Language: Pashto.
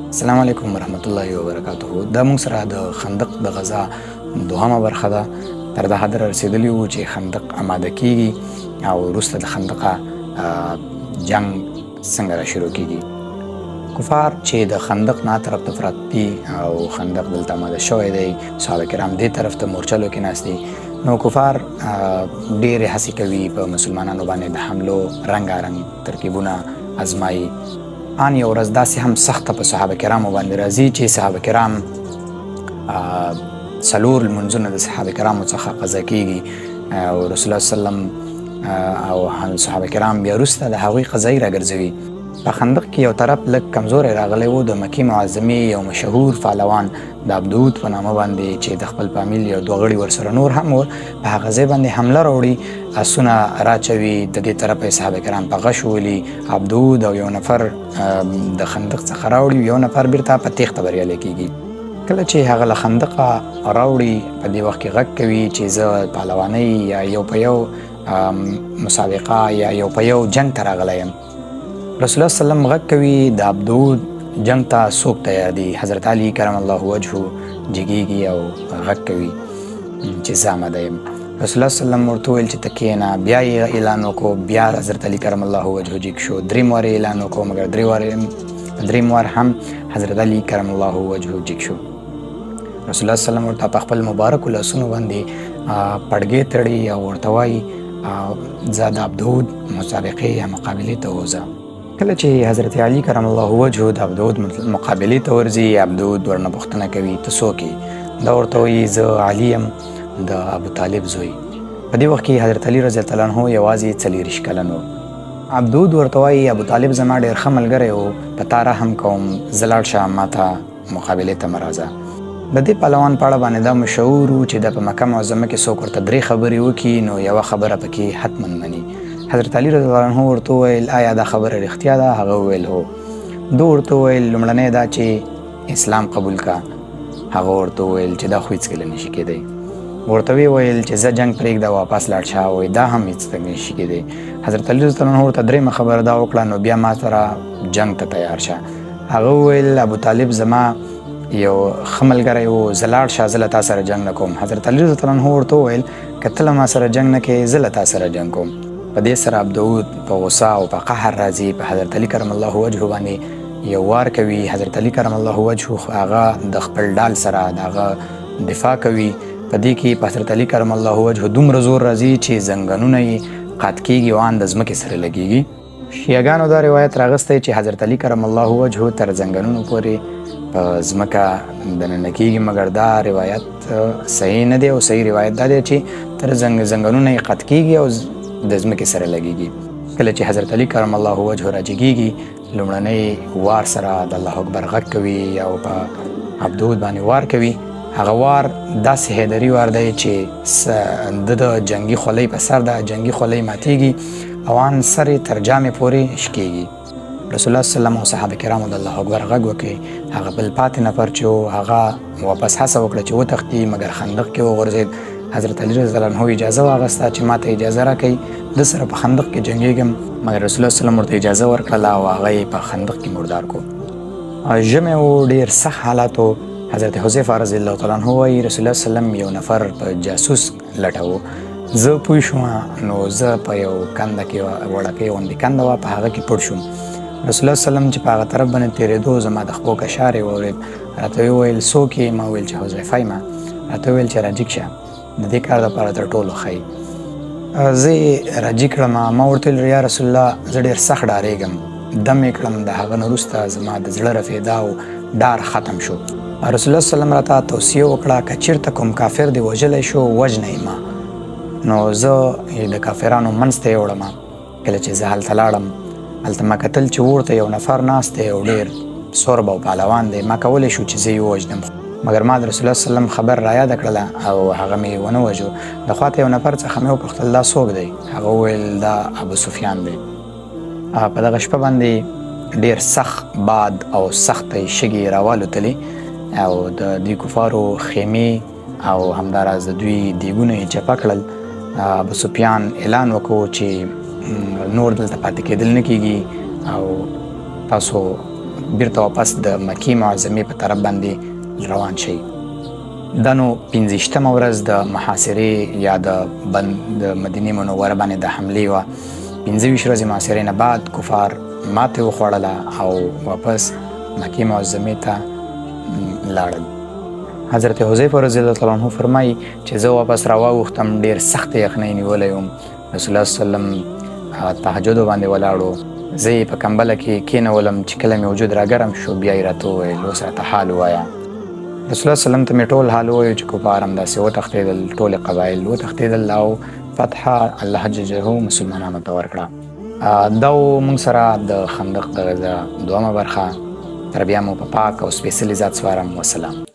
السلام علیکم ورحمت الله وبرکاته. دا موږ سره د خندق د غزا دوهمه برخه ده. تر دا حد رسیدلی وو چې خندق آماده کیږي او وروسته د خندقه جنگ څنګه را شروع کیږي. کفار چې د خندق نه طرف ته پراته دي او خندق دلته آماده شوی دی، صحابه کرام دې طرف ته مورچلو کې ناست دي، نو کفار ډېرې هڅې کوي په مسلمانانو باندې د حملو رنګارنګ ترکیبونه ازمایي. آن یو ورځ داسې هم سخته په صحابه کرامو باندې راځي چې صحابه کرام څلور لمونځونه د صحابه کرامو څخه قضا کیږي او رسول الله صلی الله علیه وسلم او صحابه کرام بیا وروسته د هغوی قضایي راګرځوي. په خندق کې یو طرف لږ کمزوری راغلی و، د مکې معظمې یو مشهور پهلوان د عبدود په نامه باندې چې د خپل فامیل یو دوه غړي ورسره نور هم و، په هغه ځای باندې حمله راوړي، آسونه راچوي، د دې طرفه یې صحابه کرام په غش ولي، عبدود او یو نفر د خندق څخه راوړي، یو نفر بیرته په تیښته بریالی کیږي. کله چې هغه له خندقه راوړي په دې وخت کې غږ کوي چې زه پهلوانۍ یا یو په یو مسابقه یا یو په یو جنگ ته راغلی یم. رسول الله صلی الله علیه وسلم غږ کوي د عبدود جنگ ته څوک تیار دي. حضرت علي کرم الله وجهه جګیږي او غږ کوي چې زه آماده یم. رسول الله صلی الله علیه وسلم ورته وویل چې ته کښېنه. بیا یې اعلان وکړو، بیا حضرت علي کرم الله وجهه جګ شو. درېیم وار یې اعلان وکړو، مګر درېیم وار هم حضرت علي کرم الله وجهه جګ شو. رسول الله صلی الله علیه وسلم ورته په خپل مبارکو لاسونو باندې پړګې تړي او ورته وایي زه د عبدود مسابقې یا مقابلې ته وځه. کله چې حضرت علي کرم الله وجهه د عبدود مقابلې ته ورځي، عبدود ورنه پوښتنه کوي ته څوک یې؟ دا ورته وایي زه علي یم، د ابو طالب زوی. په دې وخت کې حضرت علي رضی الله عنه یوازې 40 کلن و. عبدود ورته وایي ابو طالب زما ډېر ښه ملګری و، په تا رحم کوم، زه لاړ شه ما ته مقابلې ته مه راځه. د دې پهلوان په اړه باندې دا مشهور و چې د په مکه معظمه کې څوک ورته 3 خبرې وکړي نو یوه خبره پکې حتما مني. حضرت علي رضی الله عنه ورته وویل آیا دا خبره رښتیا ده؟ هغه وویل هو. دو ورته وویل لومړنی دا چې اسلام قبول کا. هغه ورته وویل چې دا خو هېڅکله نشي کېدی. ورته ویل چې زه جنګ پرېږده واپس لاړ شه. وایي دا هم هېڅکله نشي کېدی. حضرت علي رضی الله عنه ورته درېیمه خبره دا وکړه نو بیا ما سره جنګ ته تیار شه. هغه وویل ابو طالب زما یو ښه ملګری و، زه لاړ شه، زه له تا سره جنګ نه کوم. حضرت علي رضی الله عنه ورته وویل که ته له ما سره جنګ نه کوې زه له تا سره جنګ کوم. په دې سره عبدود په غصه او په قهر راځي، په حضرت علي کرم الله وجهه باندې یو وار کوي. حضرت علي کرم الله وجهه هغه د خپل ډال سره د هغه دفاع کوي. په دې کې په حضرت علي کرم الله وجهه دومره زور راځي چې زنګنونه یې قات کېږي او ان د ځمکې سره لګېږي. شیعګانو دا روایت راغستی چې حضرت علي کرم الله وجهه تر زنګنونو پورې په ځمکه دننه کېږي، مګر دا روایت صحیح نه دی او صحیح روایت دا دی چې تر زنګنونه یې قات کېږي او د ځمکې سره لګېږي. کله چې حضرت علي کرم الله وجهه راجګېږي، لومړنی وار سره د الله اکبر غږ کوي او په عبدود باندې وار کوي. هغه وار داسې حیدري وار دی چې د جنګي خولۍ په سر ده، جنګي خولۍ ماتېږي او ان سر یې تر جامې پورې شکېږي. رسول الله صلی الله علیه وسلم او صحابه کرامو د الله اکبر غږ وکړي. هغه بل پاتې نفر چې و هغه واپس هڅه وکړه چې وتښتي، مګر خندق کې وغورځېد. حضرت علي رضی الله عنه اجازه واغسته چې ما ته اجازه راکړئ د سره په خندق کې جنګېږم، مګر رسول الله صلی الله علیه وسلم ورته اجازه ورکړله او هغه یې په خندق کې مردار کړو. ژمی و، ډېر سخت حالات و. حضرت حذیفه رضی الله تعالی عنه وایي رسول الله صلی الله علیه وسلم یو نفر په جاسوس لټوه. زه پوه شوم نو زه په یو کنده کې وړکۍ غوندې کنده وه، په هغه کې پټ شوم. رسول الله صلی الله علیه وسلم چې په هغه طرف باندې تېرېدو زما د خپو کشار یې واورېد. راته وویل څوک یې؟ ما وویل چې حذیفه یم. راته وویل چې راجګ شه، د دې کار دپاره تر ټولو ښه یې. زه یې راجګ کړم. ما ورته ویل یا رسول الله زه ډېر سخت ډارېږم. دم یې کړم، د هغه نه وروسته زما د زړه رفېدا او ډار ختم شو. رسول الله صلی الله علیه وسلم راته توصیه وکړه که چېرته کوم کافر دې وژلی شو وژنه یې ما. نو زه د کافرانو منځ ته یې وړم. کله چې زه هلته لاړم، هلته ما کتل چې ورته یو نفر ناست دی او ډېر سورب او پهلوان دی. ما کولی شو چې زه یې ووژنم، مګر ما د رسول الله صلی الله علیه وسلم خبر را یاده کړله او هغه مې ونه وژو. د خواته یو نفر څخه مې وپوښتل دا څوک دی؟ هغه وویل دا ابو سفیان دی. په دغه شپه باندې ډېر سخت باد او سختې شګې راوالوتلې او د دې کفارو خیمې او همداراز د دوی دیګونه یې چپه کړل. ابو سفیان اعلان وکړو چې نور دلته پاتې کېدل نه کېږي او تاسو بیرته واپس د مکې معظمې په طرف باندې روان شئ. دا نو 15مه ورځ د محاصرې یا د مدینې منوره باندې د حملې وه. 25 ورځې محاصرې نه بعد کفار ماتې وخوړله او واپس مکې معظمې ته لاړل. حضرت حذیفه رضی الله تعالی عنه فرمایي چې زه واپس راواوښتم، ډېر سخته یخنۍ نیولی وم. رسول الله صلی الله علیه وسلم تهجدو باندې ولاړو. زه یې په کمبله کې کېنولم چې کله مې وجود راګرم شو بیا یې راته وویل اوس راته حال ووایه. رسول الله صلی الله علیه وسلم ته مې ټول حال ووایو چې کفار همداسې وتښتېدل، ټولې قبایل وتښتېدل او فتحه الله جل جلاله مسلمانانو ته ورکړه. دا موږ سره د خندق د غزا دومه برخه. تر بیا مو په پاک او سپېڅلي ذات سپارم. وسلام.